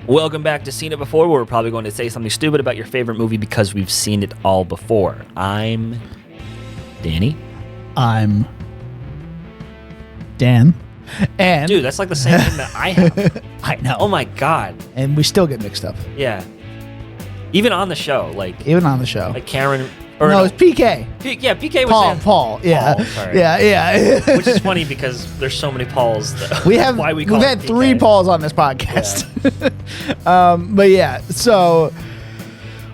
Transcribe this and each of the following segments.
Welcome back to Seen It Before. We're probably going to say something stupid about your favorite movie because we've seen it all before. I'm Danny. I'm Dan. And dude, that's like the same name that I have. I know. Oh my god. And we still get mixed up. Yeah. Even on the show, like Karen. Or no, it's PK. PK was Paul. Yeah. Paul, sorry. Yeah. Which is funny because there's so many Pauls. We've had PK. 3 Pauls on this podcast. Yeah. But yeah, so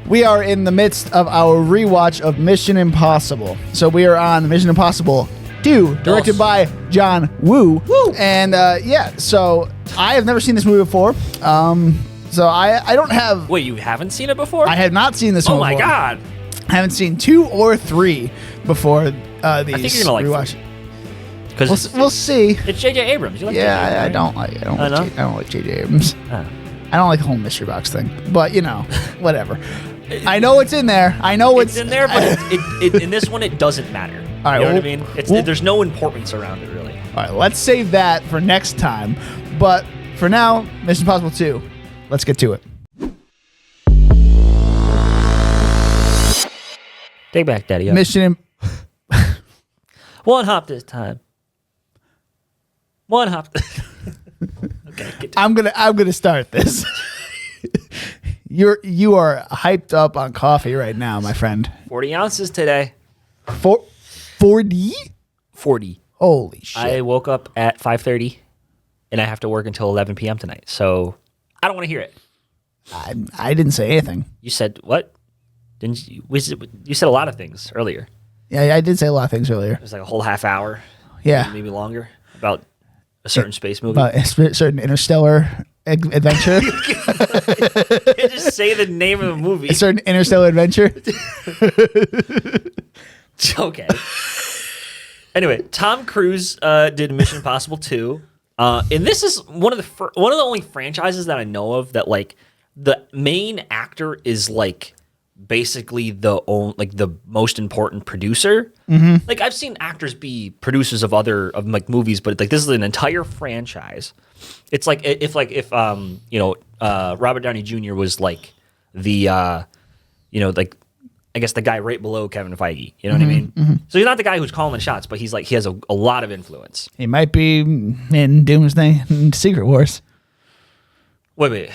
we are in the midst of our rewatch of Mission Impossible. So we are on Mission Impossible 2, directed by John Woo. And so I have never seen this movie before. So I don't have... Wait, you haven't seen it before? I have not seen this one before. Oh my god. I haven't seen 2 or 3 before these I think you're gonna like rewatch. We'll see. It's J.J. Abrams. You like yeah, J.J. I don't like J.J. Abrams. Oh. I don't like the whole mystery box thing, but whatever. I know it's in there. I know it's in there, but in this one it doesn't matter. All right, you know what I mean? There's no importance around it really. All right, let's save that for next time. But for now, Mission Impossible 2. Let's get to it. Take back, Daddy. One hop this time. One hop. Okay. I'm gonna start this. You are hyped up on coffee right now, my friend. 40 ounces today. 40? 40. Holy shit! I woke up at 5:30, and I have to work until 11 p.m. tonight. So I don't want to hear it. I didn't say anything. You said what? Didn't you? You said a lot of things earlier. Yeah, I did say a lot of things earlier. It was like a whole half hour. Yeah. Maybe longer. About a certain space movie. About a certain interstellar adventure. You just say the name of the movie. A certain interstellar adventure. Okay. Anyway, Tom Cruise did Mission Impossible 2. And this is one of the only franchises that I know of that like the main actor is like basically the most important producer. Mm-hmm. Like I've seen actors be producers of movies, but like this is an entire franchise. It's like if Robert Downey Jr. was like the like I guess the guy right below Kevin Feige. You know what I mean? Mm-hmm. So he's not the guy who's calling the shots, but he's like he has a lot of influence. He might be in Doomsday and Secret Wars. Wait.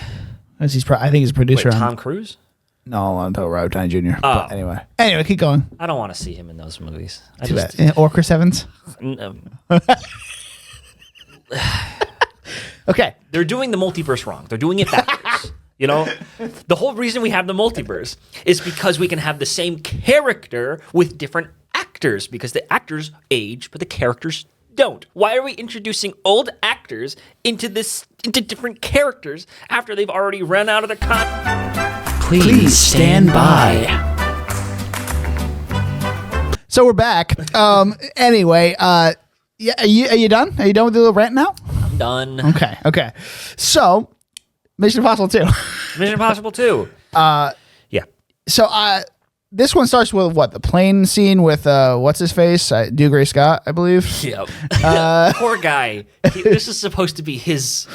I think he's a producer. Tom Cruise? No, I'm talking Robert Downey Jr. Oh. But anyway, keep going. I don't want to see him in those movies. Too bad. Or Chris Evans. Okay. They're doing the multiverse wrong. They're doing it backwards. The whole reason we have the multiverse is because we can have the same character with different actors because the actors age, but the characters don't. Why are we introducing old actors into different characters after they've already run out of their Please stand by. So we're back. Anyway, are you done? Are you done with the little rant now? I'm done. Okay. So, Mission Impossible 2. Mission Impossible 2. Yeah. So, this one starts with what? The plane scene with what's his face? Dougray Scott, I believe. Yep. Poor guy. This is supposed to be his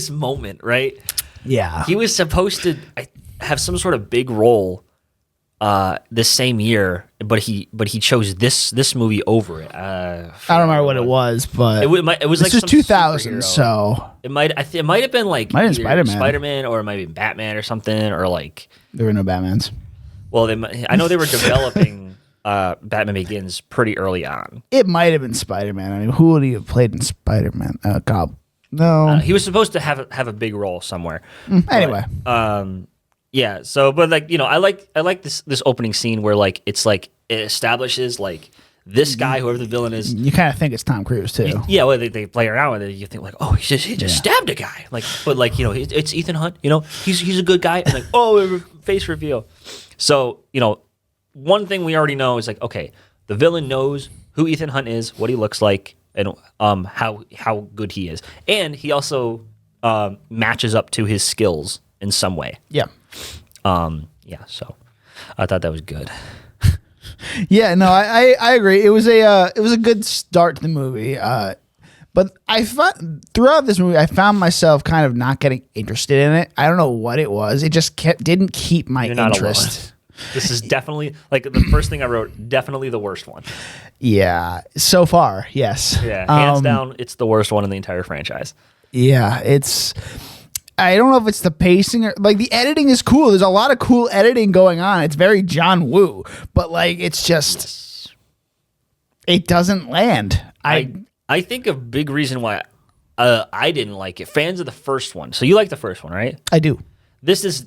moment, right? Yeah. He was supposed to have some sort of big role this same year, but he chose this movie over it. I don't remember what it was, but it was like this was some 2000, superhero. So it might have been like Spider-Man, or it might be Batman or something, or like there were no Batmans. Well, I know they were developing Batman Begins pretty early on. It might have been Spider-Man. I mean, who would he have played in Spider-Man? God, no. He was supposed to have a big role somewhere. Anyway, yeah. So, but like I like this opening scene where like it's like it establishes like this guy, whoever the villain is. You kind of think it's Tom Cruise too. Yeah, well, they play around with it. You think like, oh, he just stabbed a guy. Like, but like it's Ethan Hunt. He's a good guy. And like, face reveal. So one thing we already know is like, okay, the villain knows who Ethan Hunt is, what he looks like, and how good he is, and he also matches up to his skills in some way. Yeah. Yeah. So I thought that was good. Yeah, no, I agree. It was a good start to the movie. But I found throughout this movie, I found myself kind of not getting interested in it. I don't know what it was. It just didn't keep my interest. This is definitely like the first thing I wrote. Definitely the worst one. Yeah, so far, yes. Yeah, hands down, it's the worst one in the entire franchise. Yeah, I don't know if it's the pacing or like the editing is cool. There's a lot of cool editing going on. It's very John Woo, but like it's just it doesn't land. I think a big reason why I didn't like it. Fans of the first one. So you like the first one, right? I do. This is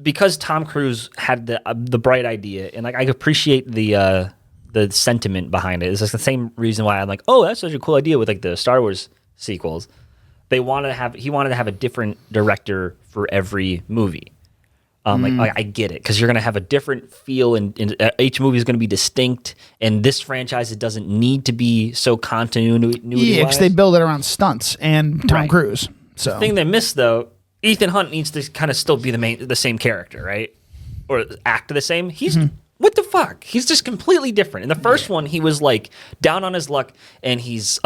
because Tom Cruise had the bright idea, and like I appreciate the sentiment behind it. It's just the same reason why I'm like, oh, that's such a cool idea with like the Star Wars sequels. He wanted to have a different director for every movie. Like I get it because you're gonna have a different feel, and each movie is gonna be distinct. And this franchise, it doesn't need to be so continuity. Yeah, because they build it around stunts and Tom Cruise. So the thing they missed though, Ethan Hunt needs to kind of still be the same character, right? Or act the same. He's what the fuck? He's just completely different. In the first one, he was like down on his luck, and he's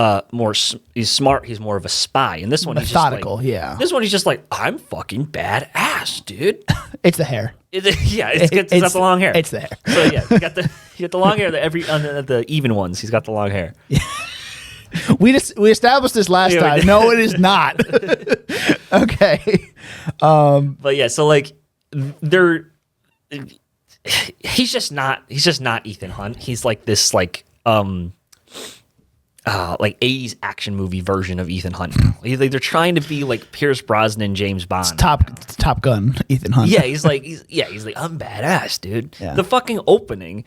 smart. He's more of a spy. In this one, methodical. He's just like, This one, he's just like, I'm fucking badass, dude. It's the hair. It's got the long hair. It's the hair. So yeah, you got the long hair. The even ones, he's got the long hair. We established this last time. No, it is not. Okay. But yeah, so like he's just not Ethan Hunt. He's like this like 80s action movie version of Ethan Hunt. They're trying to be like Pierce Brosnan, James Bond. It's Top Gun, Ethan Hunt. Yeah, he's like I'm badass, dude. Yeah. The fucking opening,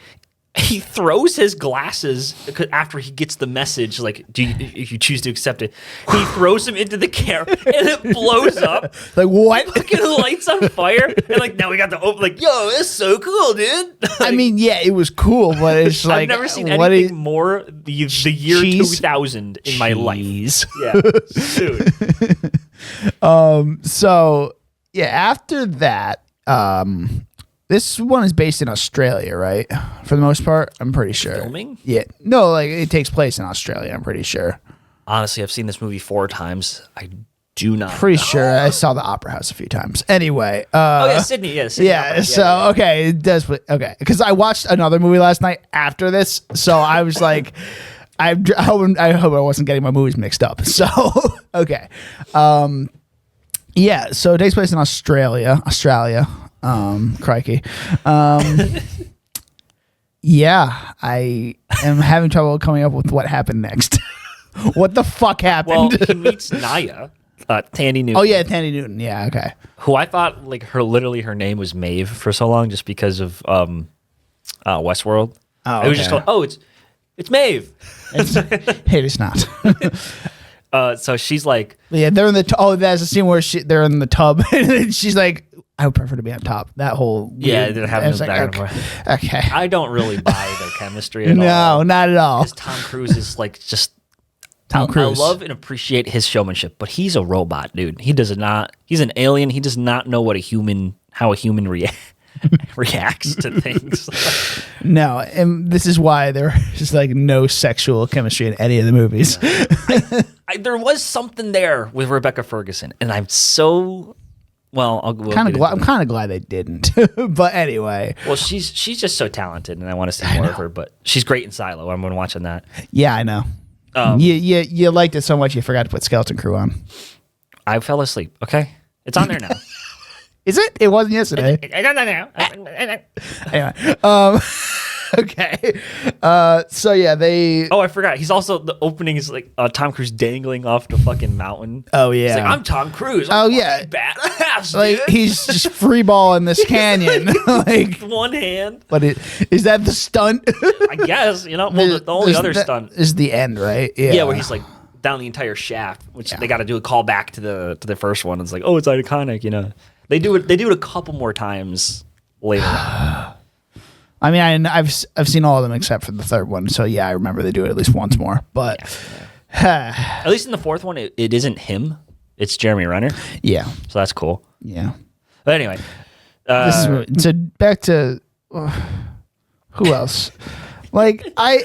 he throws his glasses after he gets the message, like, if you choose to accept it, he throws them into the camera and it blows up. Like, what? Fucking lights on fire. And like, now we got the open, like, yo, it's so cool, dude. Like, I mean, yeah, it was cool, but it's like, I've never seen anything more the year 2000 in my life. Yeah, dude. So yeah, after that, this one is based in Australia, right? For the most part, I'm pretty sure. Filming? Yeah. No, like it takes place in Australia, I'm pretty sure. Honestly, I've seen this movie 4 times. I do not Pretty sure I saw the Opera House a few times. Anyway. Sydney. Yeah, Opera. Okay, it does. Okay, because I watched another movie last night after this, so I was like, I hope I wasn't getting my movies mixed up. So, okay. Yeah, so it takes place in Australia. Crikey. Yeah, I am having trouble coming up with what happened next. What the fuck happened? Well, he meets Naya, Tandy Newton. Oh yeah, Tandy Newton. Yeah, okay. Who I thought like her name was Maeve for so long, just because of Westworld. Oh, it was just called, it's Maeve. Hey, it's not. So she's like, yeah, they're in the. There's a scene where they're in the tub, and she's like, I would prefer to be on top. That whole they're having this back and forth. Okay. Okay. I don't really buy the chemistry at all. No, not at all. Because Tom Cruise is like just Tom Cruise. I love and appreciate his showmanship, but he's a robot, dude. He does not. He's an alien. He does not know how a human reacts to things. No, and this is why there's like no sexual chemistry in any of the movies. There was something there with Rebecca Ferguson, and I'm so I'm kind of glad they didn't. But anyway, well, she's just so talented, and I want to see more of her. But she's great in Silo. I'm watching that. Yeah, I know. You liked it so much you forgot to put Skeleton Crew on. I fell asleep. Okay, it's on there now. Is it? It wasn't yesterday. Anyway, okay. So yeah, they. Oh, I forgot. He's also the opening is like Tom Cruise dangling off the fucking mountain. Oh yeah. He's like, I'm Tom Cruise. Badass. Like dude. he's just free ball in this canyon. Like one hand. But is that the stunt? I guess Well, the only other stunt is the end, right? Yeah. Yeah, where he's like down the entire shaft, which they got to do a call back to the first one. It's like, oh, it's iconic. They do it a couple more times later on. I mean, I've seen all of them except for the third one, so yeah, I remember they do it at least once more. But at least in the fourth one, it isn't him; it's Jeremy Renner. Yeah, so that's cool. Yeah, but anyway, so back to who else? Like I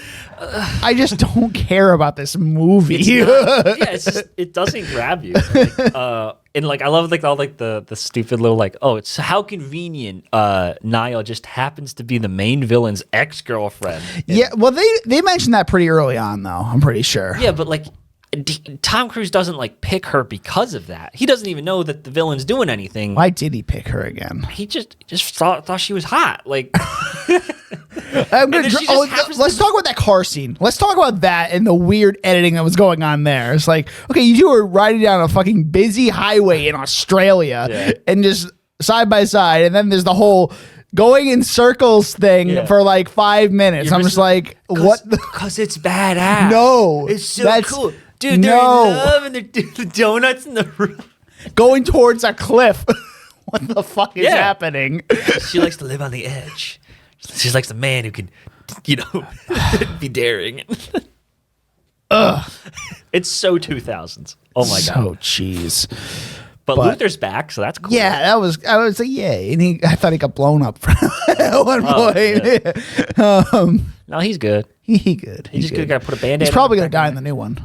just don't care about this movie. It's just it doesn't grab you. And like I love like all like the stupid little like, oh, it's how convenient Niall just happens to be the main villain's ex-girlfriend. Yeah, well they mentioned that pretty early on though, I'm pretty sure. Yeah, but like Tom Cruise doesn't like pick her because of that. He doesn't even know that the villain's doing anything. Why did he pick her again? He just thought she was hot. Like let's talk about that car scene. Let's talk about that and the weird editing that was going on there. It's like, okay, you two are riding down a fucking busy highway in Australia and just side by side, and then there's the whole going in circles thing for like 5 minutes. I'm just like, what? Because it's badass. No, it's so cool, dude. They're in love and they're doing the donuts in the room, going towards a cliff. What the fuck is happening? She likes to live on the edge. She's like the man who can, be daring. Ugh. It's so 2000s. Oh my god. So cheese. But Luther's back, so that's cool. Yeah, I was like, yay. And I thought he got blown up at one point. Yeah. No, he's good. He good. He just got to put a Band-Aid. He's probably going to die in the new one.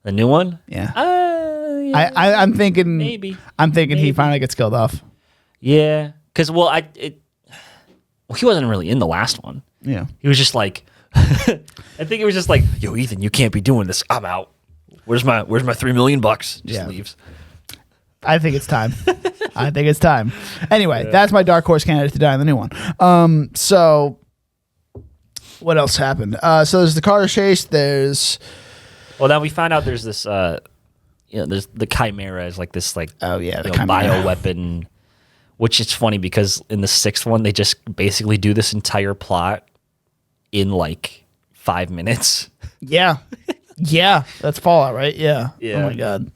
The new one? Yeah. Yeah. I'm thinking. Maybe. I'm thinking he finally gets killed off. Yeah. Because, he wasn't really in the last one. Yeah. He was just like, I think it was just like, yo, Ethan, you can't be doing this. I'm out. Where's my $3 million? Just leaves. I think it's time. Anyway, that's my dark horse candidate to die in the new one. So what else happened? So there's the car chase. Well, now we find out there's this, there's the Chimera is like this, like, the bioweapon, which is funny because in the sixth one, they just basically do this entire plot in like 5 minutes. Yeah. Yeah. That's Fallout, right? Yeah. Yeah. Oh my God.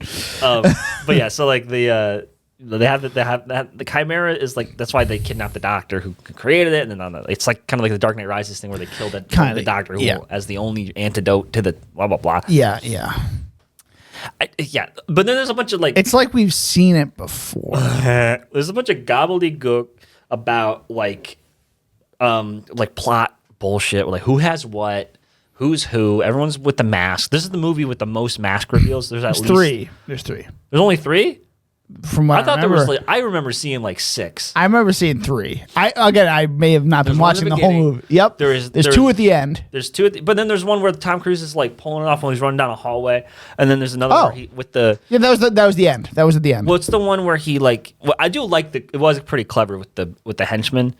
But yeah, so like they have the Chimera is like, that's why they kidnapped the doctor who created it, and then it's like kind of like the Dark Knight Rises thing where they killed the doctor who as the only antidote to the blah blah blah. Yeah, yeah. But then there's a bunch of like, it's like we've seen it before. There's a bunch of gobbledygook about like plot bullshit, like who has what, who's who, everyone's with the mask. This is the movie with the most mask reveals. There's three. There's three. There's only three? From what I thought there was like, I remember seeing like 6. I remember seeing 3. I may have not been watching the whole movie. Yep. There's 2 at the end. There's 2 but then there's one where Tom Cruise is like pulling it off when he's running down a hallway, and then there's another where with the that was the end. That was at the end. Well, it's the one where he like, well, I do like it was pretty clever with the henchman,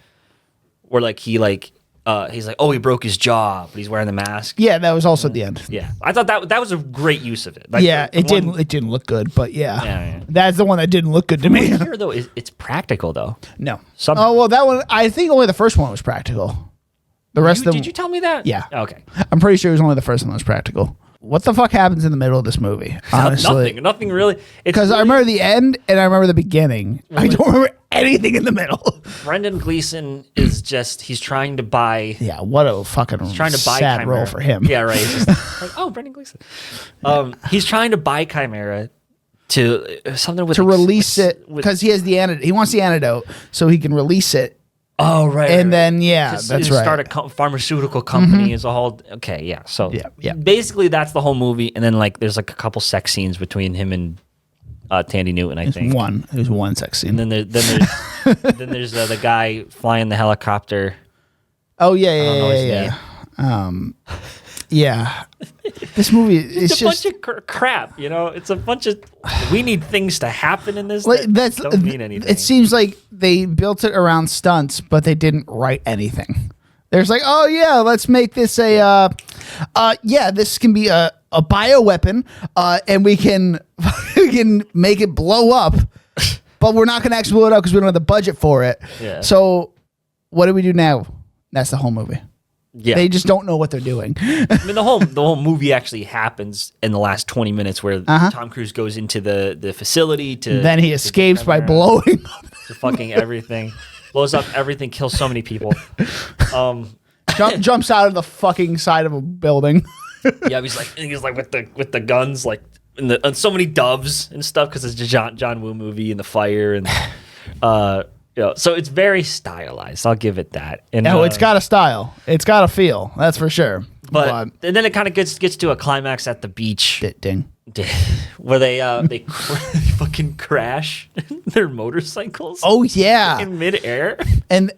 where like he like he's like, oh, he broke his jaw, but he's wearing the mask. Yeah, that was also at the end. Yeah, I thought that was a great use of it. Like, it didn't look good, but yeah. That's the one that didn't look good to me. Here though, it's practical though. No. Well, that one, I think only the first one was practical. The rest of them. Did you tell me that? Yeah. Okay. I'm pretty sure it was only the first one that was practical. What the fuck happens in the middle of this movie? Honestly, nothing really. Because I remember the end and I remember the beginning. I don't remember anything in the middle. Brendan Gleeson is he's trying to buy. Yeah, what a fucking sad Chimera. role for him. Yeah, right. He's just like, oh, Brendan Gleeson. He's trying to buy Chimera to something with release it because he has the antidote. He wants the antidote so he can release it. Oh, right. And then, that's right. Start a pharmaceutical company as a whole. Okay, yeah. So basically that's the whole movie. And then like there's like a couple sex scenes between him and Tandy Newton, I think. There's one sex scene. And then there's the guy flying the helicopter. Oh, yeah. Yeah. This movie is just a bunch of crap, It's a bunch of we need things to happen in this don't mean anything. It seems like they built it around stunts, but they didn't write anything. There's like, oh yeah, let's make this this can be a bioweapon, and we can make it blow up, but we're not going to actually blow it up because we don't have the budget for it. Yeah. So what do we do now? That's the whole movie. Yeah. They just don't know what they're doing. I mean, the whole movie actually happens in the last 20 minutes where Tom Cruise goes into the facility then he escapes by blowing up to fucking everything. Blows up everything, kills so many people. Jumps out of the fucking side of a building. Yeah, he's like with the guns, like and so many doves and stuff because it's a John Woo movie and the fire and So it's very stylized. I'll give it that. And it's got a style. It's got a feel. That's for sure. But and then it kind of gets to a climax at the beach. Ding. Where they fucking crash their motorcycles. Oh yeah, in midair, and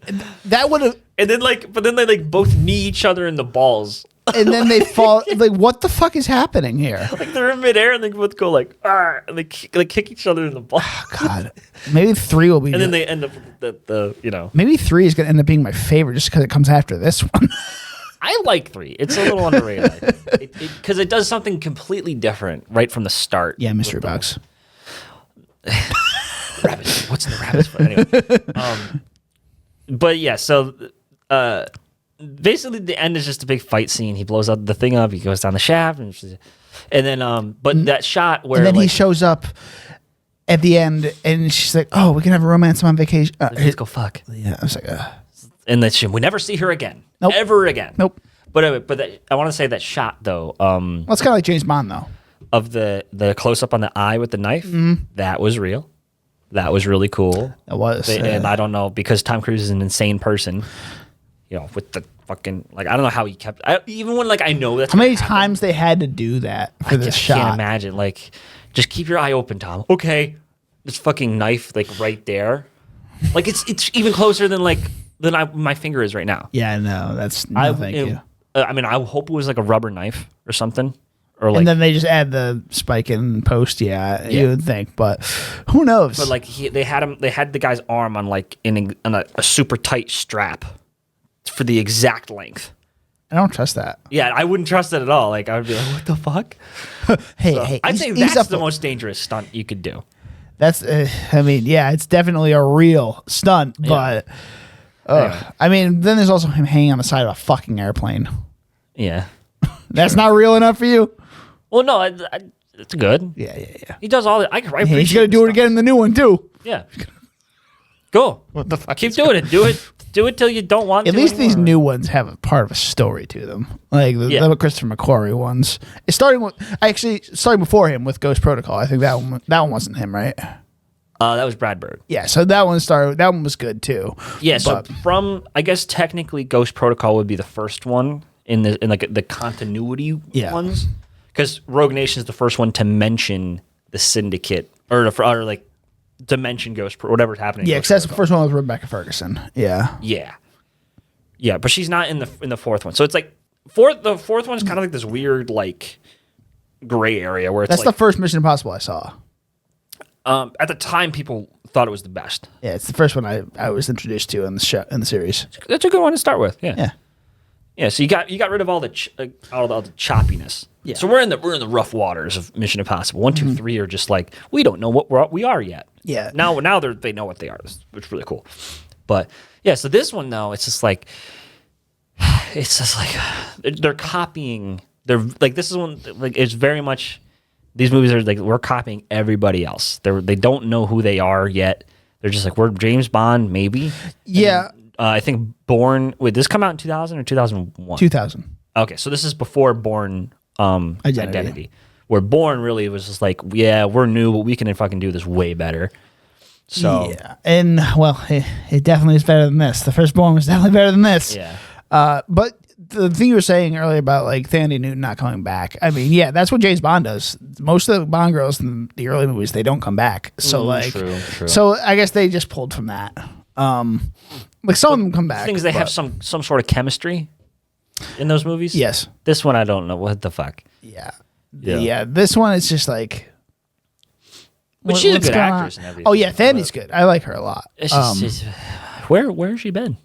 that would have. And then they both knee each other in the balls, and then they fall. Like, what the fuck is happening here? Like they're in midair and they both go like, "Arr," and they kick each other in the balls. Oh, God, maybe 3 will be. And then they end up with the Maybe 3 is gonna end up being my favorite just because it comes after this one. I like 3. It's a little underrated because it does something completely different right from the start. Yeah, mystery box. Rabbit. What's in the rabbit's foot? Anyway. But yeah, so basically the end is just a big fight scene. He blows up the thing up. He goes down the shaft, and then but that shot where and then he shows up at the end, and she's like, "Oh, we can have a romance on vacation." Let's go fuck. Yeah, I was like, And then we never see her again. Nope. Ever again. Nope. But I want to say that shot though. Well, it's kind of like James Bond though. Of the close up on the eye with the knife, that was real. That was really cool. It was. And I don't know, because Tom Cruise is an insane person, with the fucking, I don't know how he kept, even when, I know that's how many times they had to do that for this shot. I can't imagine. Just keep your eye open, Tom. Okay. This fucking knife, right there. It's even closer than my finger is right now. Yeah, no, that's, no, thank you. I hope it was a rubber knife or something. And then they just add the spike in post. Yeah, you would think, but who knows? But they had the guy's arm on on a super tight strap for the exact length. I don't trust that. Yeah, I wouldn't trust it at all. I would be like, what the fuck? hey, I'd say that's the most dangerous stunt you could do. That's, it's definitely a real stunt, but then there's also him hanging on the side of a fucking airplane. Yeah, that's not real enough for you. Well, no, it's good. Yeah. He does all that. He's gonna do it again in the new one too. Yeah. Go. What the fuck? Keep doing it. Do it till you don't want to. At least these new ones have a part of a story to them. The Christopher McQuarrie ones. It's starting before him with Ghost Protocol. I think that one wasn't him, right? That was Brad Bird. Yeah, so that one was good too. Yeah, so from, I guess technically Ghost Protocol would be the first one in the continuity ones. Because Rogue Nation is the first one to mention the Syndicate or to mention Ghost, whatever's happening. Yeah, because that's the first one with Rebecca Ferguson. Yeah. Yeah, but she's not in the fourth one. So it's the fourth one's kind of this weird gray area where it's that's the first Mission Impossible I saw. At the time, people thought it was the best. Yeah, it's the first one I was introduced to in the series. That's a good one to start with. Yeah. So you got rid of all the choppiness. Yeah. So we're in the rough waters of Mission Impossible. 1, 2, 3 are just we don't know what we are yet. Yeah. Now they know what they are, which is really cool. But yeah, so this one though, it's just they're copying. They're this is one it's very much. These movies are we're copying everybody else. They don't know who they are yet. They're just we're James Bond maybe. Yeah. And, I think Bourne. Wait, did this come out in 2000 or 2001? 2000. Okay, so this is before Bourne Identity. Where Bourne really was just we're new, but we can fucking do this way better. So yeah, and it definitely is better than this. The first Bourne was definitely better than this. Yeah. But the thing you were saying earlier about Thandie Newton not coming back, I mean, yeah, that's what James Bond does. Most of the Bond girls in the early movies, they don't come back. So true. So I guess they just pulled from that. Some of them come back. Things they have some sort of chemistry in those movies. Yes. This one I don't know what the fuck. Yeah. This one is just but she's a good actress and everything. Oh yeah, Thandie's good. I like her a lot. It's just, where has she been?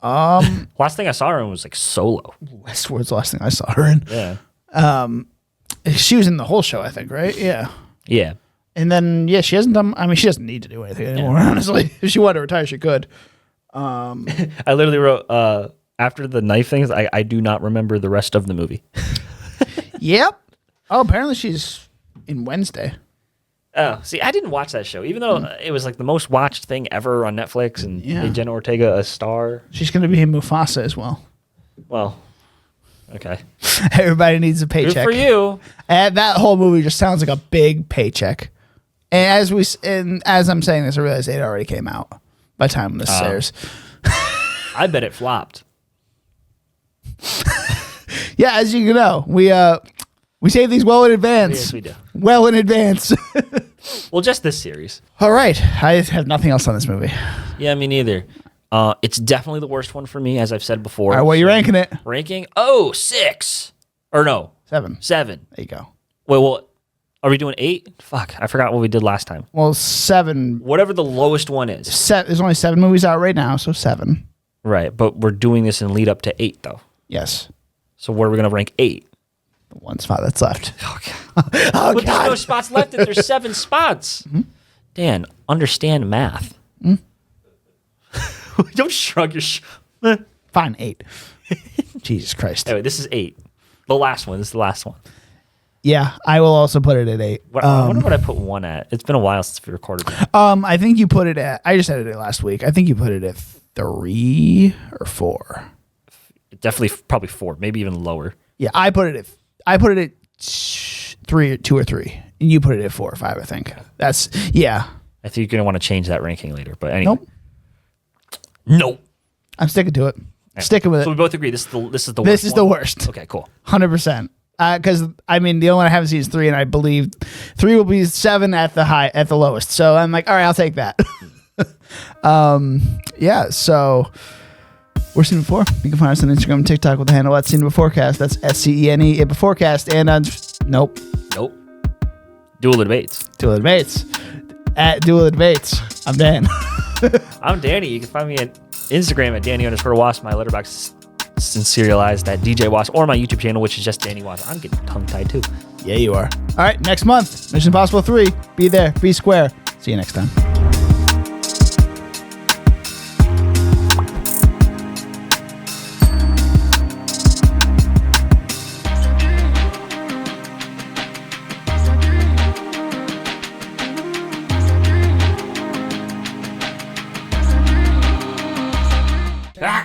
Last thing I saw her in was Solo. Westworld's the last thing I saw her in. Yeah. She was in the whole show, I think, right? Yeah. Yeah. And then she hasn't done. I mean, she doesn't need to do anything anymore. Honestly, if she wanted to retire, she could. I literally wrote after the knife things. I do not remember the rest of the movie. Yep. Oh, apparently she's in Wednesday. Oh, see, I didn't watch that show, even though it was the most watched thing ever on Netflix, and made Jenna Ortega a star. She's going to be in Mufasa as well. Well, okay. Everybody needs a paycheck. Good for you. And that whole movie just sounds like a big paycheck. And as I'm saying this, I realize it already came out by the time this airs. I bet it flopped. Yeah, as you know, we save these well in advance. Yes, we do. Well in advance. Well, just this series. All right. I have nothing else on this movie. Yeah, me neither. It's definitely the worst one for me, as I've said before. All right, what are you ranking it? Ranking? Oh, 6. Or no. 7. 7. There you go. Wait, well, are we doing 8? Fuck, I forgot what we did last time. Well, 7. Whatever the lowest one is. There's only 7 movies out right now, so 7. Right, but we're doing this in lead up to 8, though. Yes. So where are we going to rank 8? The one spot that's left. Oh, God. But there's no spots left if there's 7 spots. Mm-hmm. Dan, understand math. Don't shrug your Fine, 8. Jesus Christ. Anyway, this is 8. The last one. This is the last one. Yeah, I will also put it at 8. I wonder what I put 1 at. It's been a while since we recorded that. I think you put it at, I just edited it last week. I think you put it at 3 or 4. Definitely, probably 4, maybe even lower. Yeah, I put it at 3, 2 or 3. And you put it at 4 or 5, I think. That's, yeah. I think you're going to want to change that ranking later. But anyway. Nope. I'm sticking to it. Anyway, Sticking with it. So we both agree this is the worst. This is the worst. Okay, cool. 100%. Because I mean, the only one I haven't seen is 3, and I believe 3 will be 7 at the lowest. So I'm like, all right, I'll take that. Yeah. So we're Scene Before. You can find us on Instagram and TikTok with the handle @SceneBeforecast. That's SCENE Beforecast. And Nope. Duel of Debates. Duel of Debates at Duel of Debates. I'm Dan. I'm Danny. You can find me at Instagram at Danny_Wasp. My letterbox is serialized at DJ Wasp, or my YouTube channel, which is just Danny Wasp. I'm getting tongue tied too. Yeah, you are. All right, next month, Mission Impossible 3. Be there. Be square. See you next time.